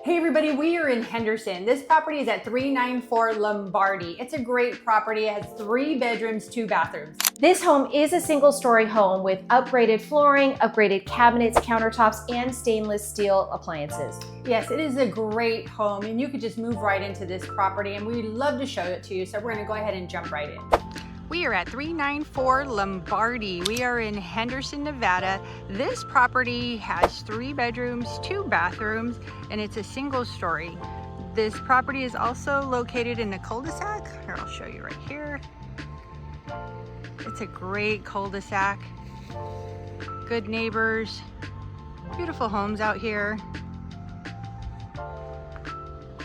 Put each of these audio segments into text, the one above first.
Hey everybody, we are in Henderson. This property is at 394 Lombardy. It's a great property. It has 3 bedrooms, 2 bathrooms. This home is a single-story home with upgraded flooring, upgraded cabinets, countertops, and stainless steel appliances. Yes, it is a great home and you could just move right into this property and we'd love to show it to you. So we're gonna go ahead and jump right in. We are at 394 Lombardy. We are in Henderson, Nevada. This property has 3 bedrooms, 2 bathrooms, and it's a single story. This property is also located in a cul-de-sac. Here, I'll show you right here. It's a great cul-de-sac. Good neighbors, beautiful homes out here.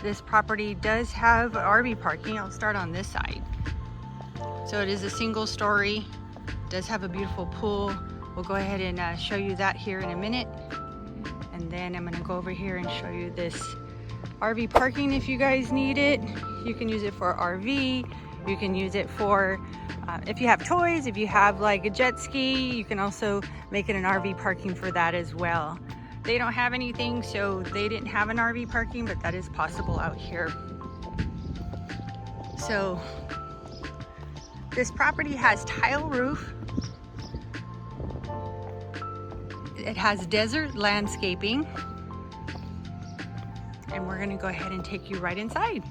This property does have RV parking. I'll start on this side. So it is a single story, does have a beautiful pool. We'll go ahead and show you that here in a minute. And then I'm gonna go over here and show you this RV parking if you guys need it. You can use it for RV, you can use it for, if you have toys, if you have like a jet ski, you can also make it an RV parking for that as well. They don't have anything, so they didn't have an RV parking, but that is possible out here. So, this property has tile roof. It has desert landscaping. And we're gonna go ahead and take you right inside.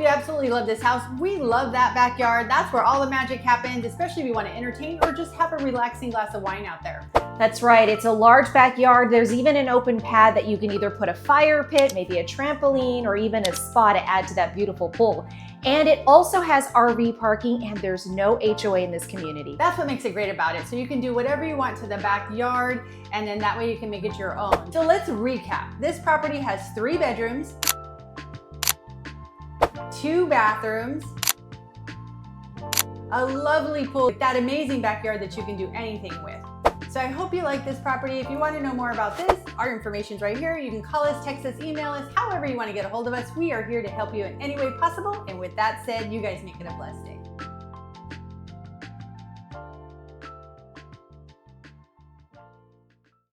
Absolutely love this house. We love that backyard. That's where all the magic happens, especially if you want to entertain or just have a relaxing glass of wine out there. That's right, it's a large backyard. There's even an open pad that you can either put a fire pit, maybe a trampoline, or even a spa to add to that beautiful pool. And it also has RV parking and there's no HOA in this community. That's what makes it great about it. So you can do whatever you want to the backyard and then that way you can make it your own. So let's recap. This property has 3 bedrooms, 2 bathrooms, a lovely pool with that amazing backyard that you can do anything with. So I hope you like this property. If you want to know more about this, our information's right here. You can call us, text us, email us, however you want to get a hold of us. We are here to help you in any way possible. And with that said, you guys make it a blessed day.